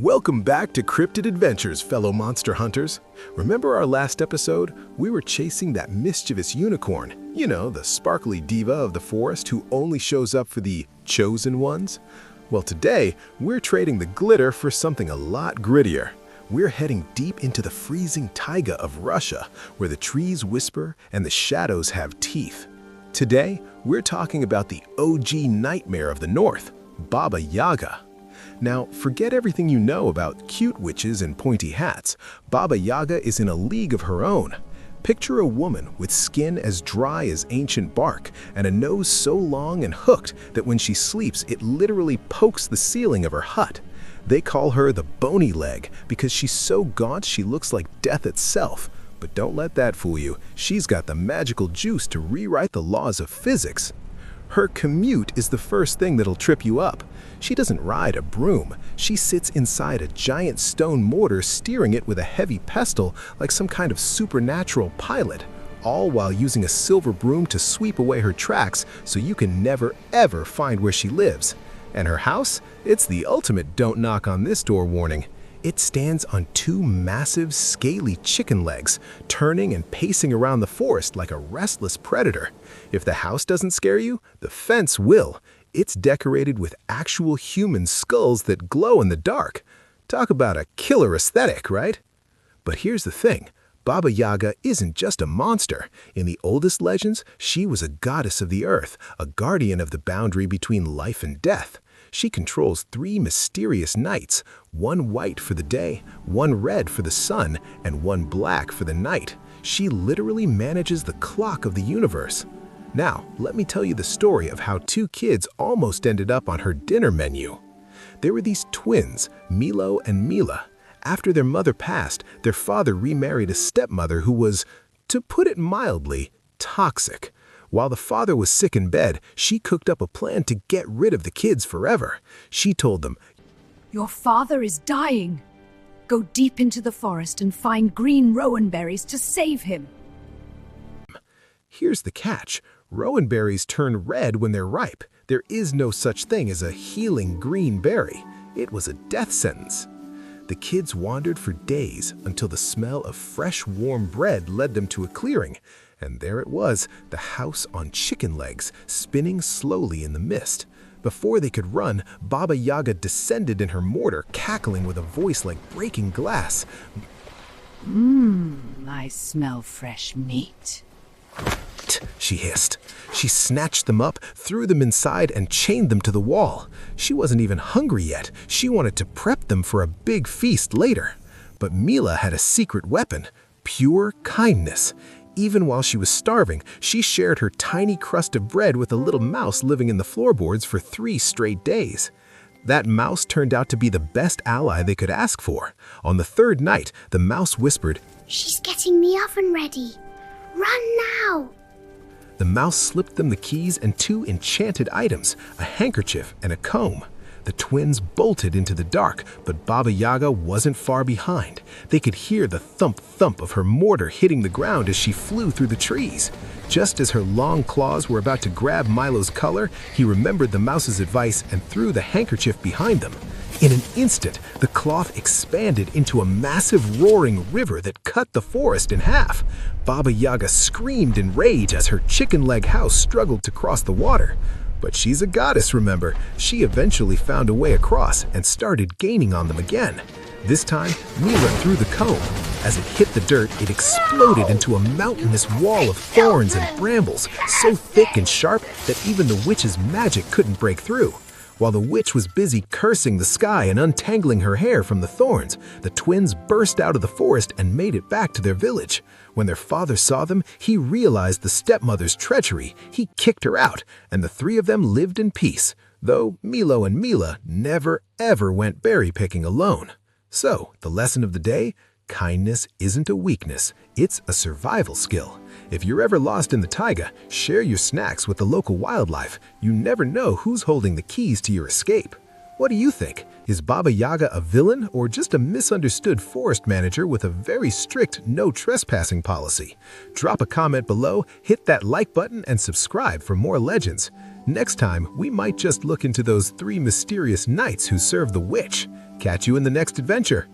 Welcome back to Cryptid Adventures, fellow monster hunters. Remember our last episode? We were chasing that mischievous unicorn. You know, the sparkly diva of the forest who only shows up for the chosen ones. Well, today, we're trading the glitter for something a lot grittier. We're heading deep into the freezing taiga of Russia, where the trees whisper and the shadows have teeth. Today, we're talking about the OG nightmare of the north, Baba Yaga. Now, forget everything you know about cute witches and pointy hats. Baba Yaga is in a league of her own. Picture a woman with skin as dry as ancient bark and a nose so long and hooked that when she sleeps, it literally pokes the ceiling of her hut. They call her the bony leg because she's so gaunt she looks like death itself. But don't let that fool you. She's got the magical juice to rewrite the laws of physics. Her commute is the first thing that'll trip you up. She doesn't ride a broom. She sits inside a giant stone mortar, steering it with a heavy pestle like some kind of supernatural pilot, all while using a silver broom to sweep away her tracks so you can never ever find where she lives. And her house? It's the ultimate don't knock on this door warning. It stands on two massive, scaly chicken legs, turning and pacing around the forest like a restless predator. If the house doesn't scare you, the fence will. It's decorated with actual human skulls that glow in the dark. Talk about a killer aesthetic, right? But here's the thing. Baba Yaga isn't just a monster. In the oldest legends, she was a goddess of the earth, a guardian of the boundary between life and death. She controls three mysterious nights, one white for the day, one red for the sun, and one black for the night. She literally manages the clock of the universe. Now, let me tell you the story of how two kids almost ended up on her dinner menu. There were these twins, Milo and Mila. After their mother passed, their father remarried a stepmother who was, to put it mildly, toxic. While the father was sick in bed, she cooked up a plan to get rid of the kids forever. She told them, "Your father is dying. Go deep into the forest and find green rowan berries to save him." Here's the catch. Rowan berries turn red when they're ripe. There is no such thing as a healing green berry. It was a death sentence. The kids wandered for days until the smell of fresh, warm bread led them to a clearing. And there it was, the house on chicken legs, spinning slowly in the mist. Before they could run, Baba Yaga descended in her mortar, cackling with a voice like breaking glass. I smell fresh meat," she hissed. She snatched them up, threw them inside, and chained them to the wall. She wasn't even hungry yet. She wanted to prep them for a big feast later. But Mila had a secret weapon, pure kindness. Even while she was starving, she shared her tiny crust of bread with a little mouse living in the floorboards for 3 straight days. That mouse turned out to be the best ally they could ask for. On the 3rd night, the mouse whispered, "She's getting the oven ready. Run now!" The mouse slipped them the keys and 2 enchanted items, a handkerchief and a comb. The twins bolted into the dark, but Baba Yaga wasn't far behind. They could hear the thump-thump of her mortar hitting the ground as she flew through the trees. Just as her long claws were about to grab Milo's collar, he remembered the mouse's advice and threw the handkerchief behind them. In an instant, the cloth expanded into a massive roaring river that cut the forest in half. Baba Yaga screamed in rage as her chicken leg house struggled to cross the water. But she's a goddess, remember. She eventually found a way across and started gaining on them again. This time, Mila threw the comb. As it hit the dirt, it exploded into a mountainous wall of thorns and brambles, so thick and sharp that even the witch's magic couldn't break through. While the witch was busy cursing the sky and untangling her hair from the thorns, the twins burst out of the forest and made it back to their village. When their father saw them, he realized the stepmother's treachery. He kicked her out, and the 3 of them lived in peace, though Milo and Mila never ever went berry picking alone. So, the lesson of the day? Kindness isn't a weakness, it's a survival skill. If you're ever lost in the taiga, share your snacks with the local wildlife. You never know who's holding the keys to your escape. What do you think? Is Baba Yaga a villain or just a misunderstood forest manager with a very strict no trespassing policy? Drop a comment below, hit that like button, and subscribe for more legends. Next time, we might just look into those 3 mysterious knights who serve the witch. Catch you in the next adventure.